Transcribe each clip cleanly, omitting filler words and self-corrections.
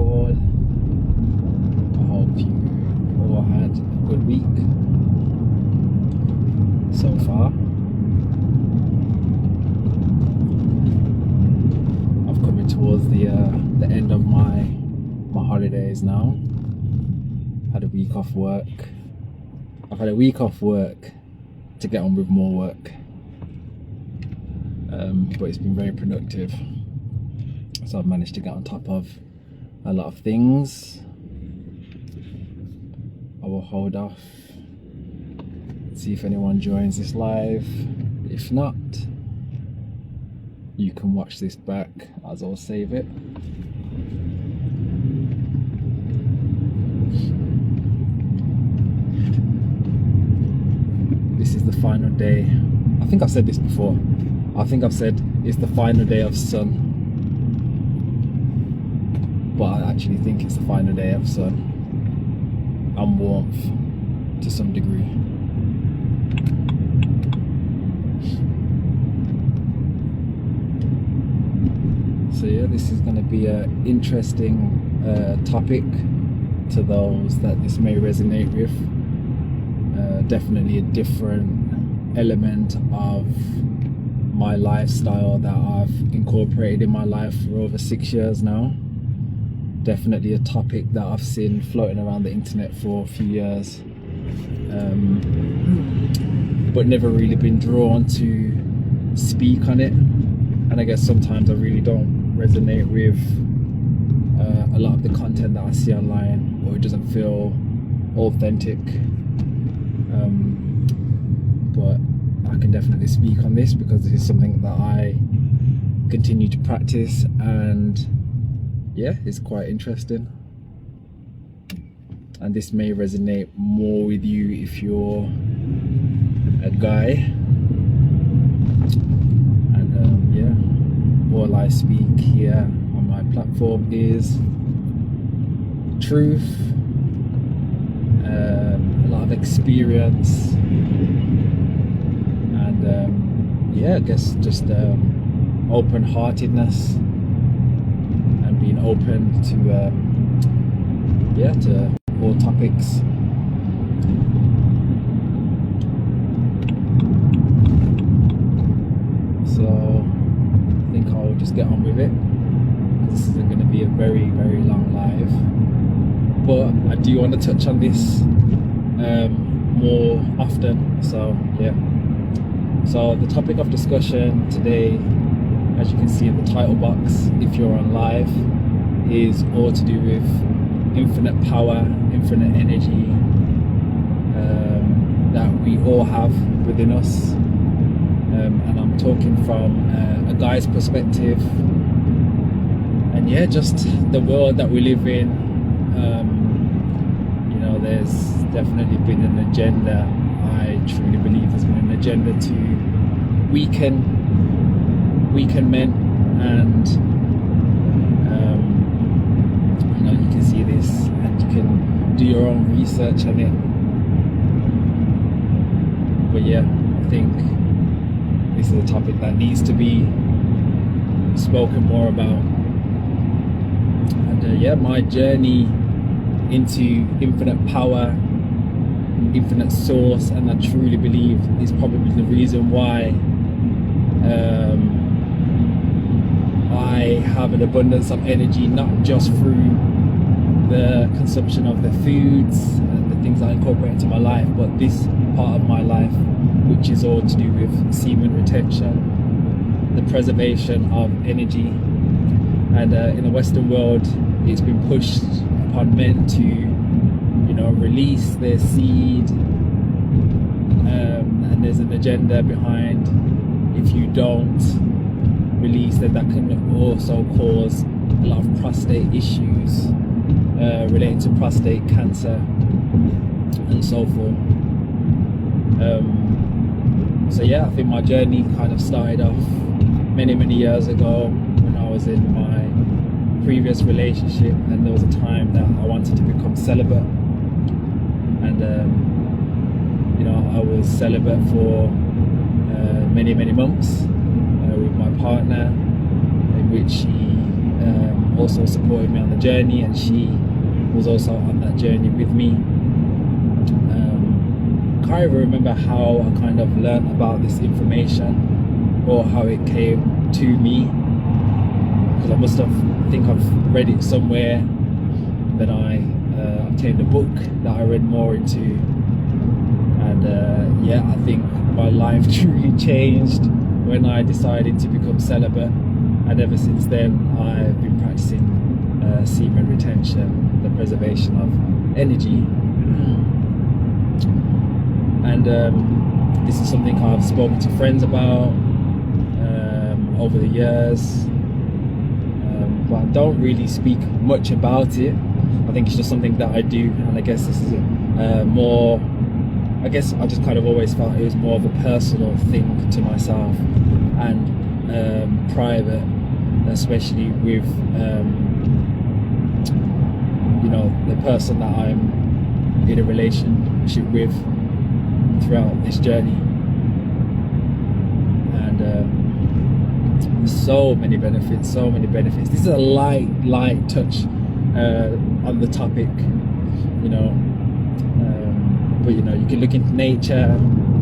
all. I hope you all had a good week so far. I've coming towards the end of my holidays now. Had a week off work. I've had a week off work to get on with more work, but it's been very productive. So I've managed to get on top of a lot of things. I will hold off, see if anyone joins this live. If not, you can watch this back as I'll save it. This is the final day. I think I've said this before. I think I've said it's the final day of sun. But I actually think it's the final day of sun and warmth to some degree. So yeah, this is going to be an interesting topic to those that this may resonate with. Definitely a different element of my lifestyle that I've incorporated in my life for over 6 years now. Definitely a topic that I've seen floating around the internet for a few years, but never really been drawn to speak on it. And I guess sometimes I really don't resonate with a lot of the content that I see online, or it doesn't feel authentic. But I can definitely speak on this because this is something that I continue to practice, and yeah, it's quite interesting. And this may resonate more with you if you're a guy. And yeah, all I speak here on my platform is truth, a lot of experience, and yeah, I guess just open-heartedness and being open to yeah, to all topics. So I think I'll just get on with it. This isn't going to be a very, very long live, but I do want to touch on this more often. So yeah, so the topic of discussion today, as you can see in the title box if you're on live, is all to do with infinite power, infinite energy that we all have within us. And I'm talking from a guy's perspective, and yeah, just the world that we live in. You know, there's definitely been an agenda. I truly believe there's been an agenda to weaken men, and you know, you can see this and you can do your own research on it. But yeah, I think this is a topic that needs to be spoken more about. And yeah, my journey into infinite power, infinite source, and I truly believe is probably the reason why I have an abundance of energy, not just through the consumption of the foods and the things I incorporate into my life, but this part of my life, which is all to do with semen retention, the preservation of energy. And in the Western world, it's been pushed upon men to, you know, release their seed, and there's an agenda behind. If you don't release, then that can also cause a lot of prostate issues relating to prostate cancer and so forth. So yeah, I think my journey kind of started off many years ago when I was in my previous relationship, and there was a time that I wanted to become celibate, and you know, I was celibate for many months with my partner, in which he also supported me on the journey, and she was also on that journey with me. Can't even remember how I kind of learned about this information or how it came to me, because I think I've read it somewhere. Then I obtained a book that I read more into, and yeah, I think my life truly changed when I decided to become celibate, and ever since then I've been practicing semen retention, the preservation of energy. And this is something I've spoken to friends about over the years, but I don't really speak much about it. I think it's just something that I do, and I guess this is more, I guess I just kind of always felt it was more of a personal thing to myself, and private, especially with you know, the person that I'm in a relationship with throughout this journey. And so many benefits. This is a light touch on the topic, you know, but you know, you can look into nature.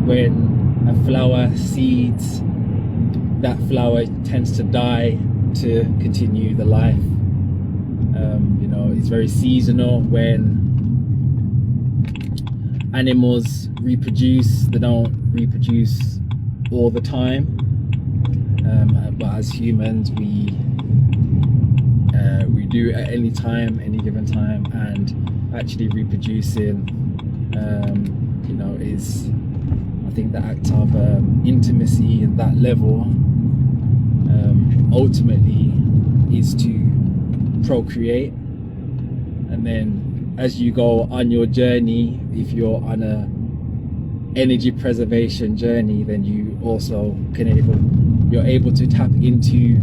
When a flower seeds, that flower tends to die to continue the life. You know, it's very seasonal. When animals reproduce, they don't reproduce all the time, but as humans we do at any time, any given time. And actually reproducing, you know, is, I think, the act of intimacy in that level, ultimately is to procreate. And then as you go on your journey, if you're on a energy preservation journey, then you also you're able to tap into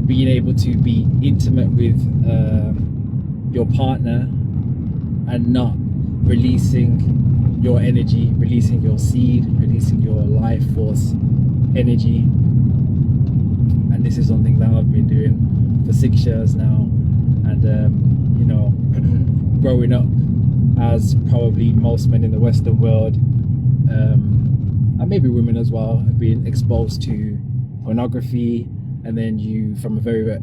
being able to be intimate with your partner and not releasing your energy, releasing your seed, releasing your life force energy. And this is something that I've been doing for 6 years now. And you know, growing up, as probably most men in the Western world, and maybe women as well, have been exposed to pornography. And then you, from a very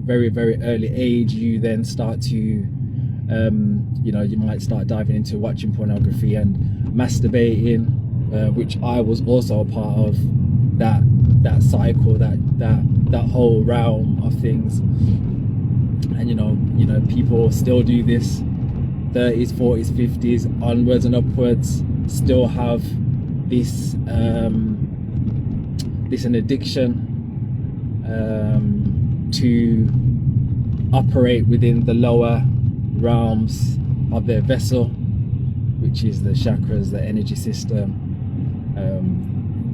early age, you then start to, you know, you might start diving into watching pornography and masturbating, which I was also a part of that cycle, that whole realm of things. And you know, people still do this, 30s, 40s, 50s, onwards and upwards, still have this an addiction to operate within the lower realms of their vessel, which is the chakras, the energy system.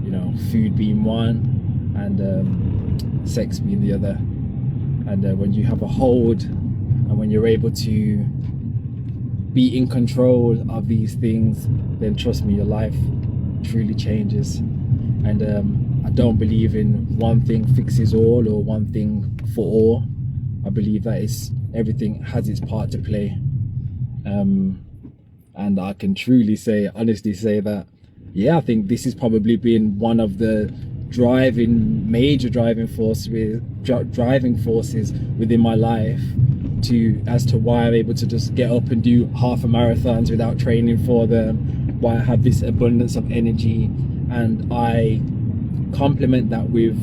You know, food being one, and sex being the other. And when you have a hold, and when you're able to be in control of these things, then trust me, your life truly changes. And I don't believe in one thing fixes all or one thing for all. I believe that everything has its part to play. And I can truly say, honestly say that, yeah, I think this has probably been one of the major driving forces within my life, as to why I'm able to just get up and do half a marathons without training for them, why I have this abundance of energy. And I complement that with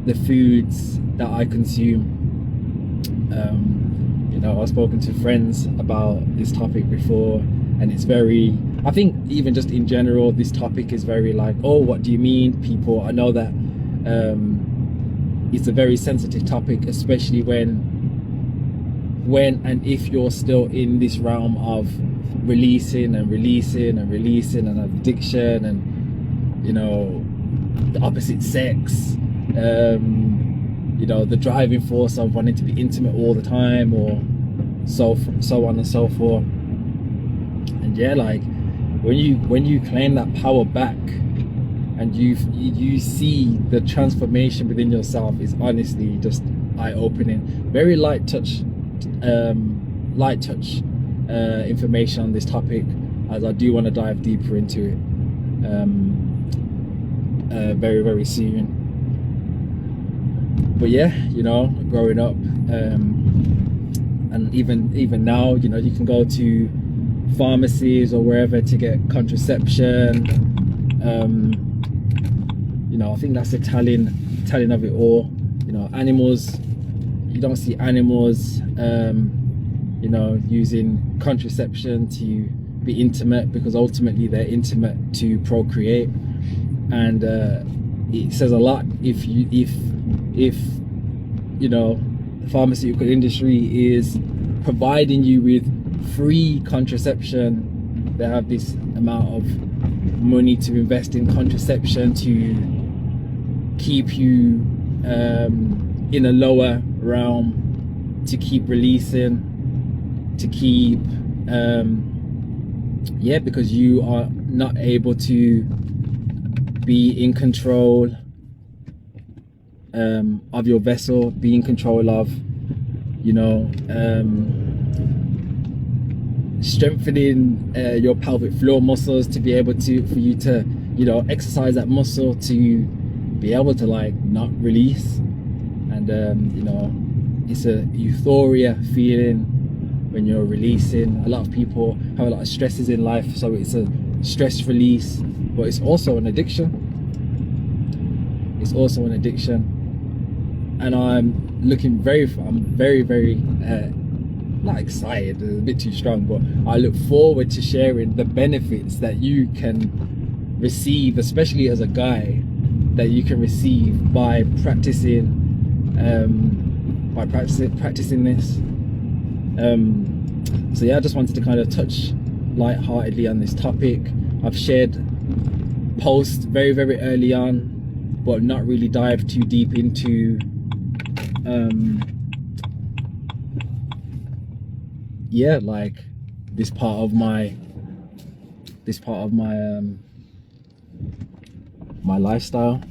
the foods that I consume. You know, I've spoken to friends about this topic before, and it's very, I think even just in general, this topic is very like, oh, what do you mean? People, I know that it's a very sensitive topic, especially when and if you're still in this realm of releasing and addiction, and you know, the opposite sex, you know, the driving force of wanting to be intimate all the time, or so on and so forth. And yeah, like when you claim that power back, and you see the transformation within yourself, is honestly just eye-opening. Very light touch information on this topic, as I do want to dive deeper into it very, very soon. But yeah, you know, growing up, and even now, you know, you can go to pharmacies or wherever to get contraception. You know, I think that's the telling of it all. You know, animals, you don't see animals you know, using contraception to be intimate, because ultimately they're intimate to procreate. And it says a lot if you know, the pharmaceutical industry is providing you with free contraception. They have this amount of money to invest in contraception to keep you in a lower realm, to keep releasing, to keep yeah, because you are not able to be in control of your vessel, be in control of, you know, strengthening your pelvic floor muscles to be able to, for you to, you know, exercise that muscle to be able to like not release. And you know, it's a euphoria feeling when you're releasing. A lot of people have a lot of stresses in life, so it's a stress release, but it's also an addiction. It's also an addiction. And I'm very not excited, a bit too strong, but I look forward to sharing the benefits that you can receive, especially as a guy, that you can receive by practicing this. So yeah, I just wanted to kind of touch lightheartedly on this topic. I've shared posts very early on, but not really dived too deep into yeah, like this part of my my lifestyle.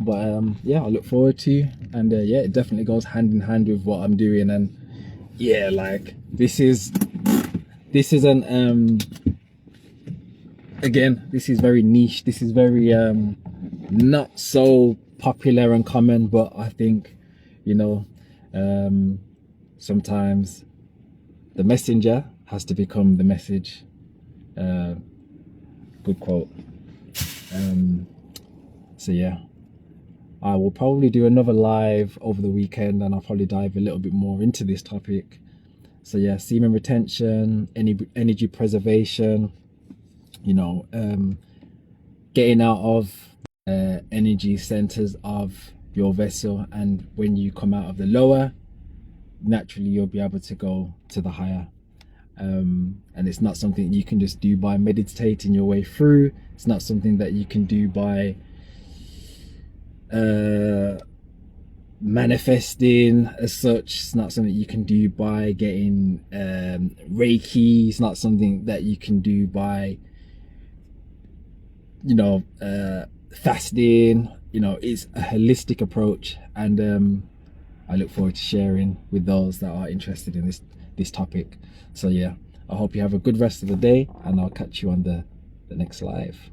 But yeah, I look forward to, and yeah, it definitely goes hand in hand with what I'm doing. And yeah, like this isn't again, this is very niche, this is very not so popular and common, but I think, you know, sometimes the messenger has to become the message. Good quote. So yeah, I will probably do another live over the weekend, and I'll probably dive a little bit more into this topic. So yeah, semen retention, energy preservation, you know, getting out of energy centers of your vessel, and when you come out of the lower, naturally you'll be able to go to the higher. And it's not something you can just do by meditating your way through. It's not something that you can do by manifesting as such. It's not something you can do by getting reiki. It's not something that you can do by, you know, fasting. You know, it's a holistic approach, and I look forward to sharing with those that are interested in this topic. So yeah, I hope you have a good rest of the day, and I'll catch you on the next live.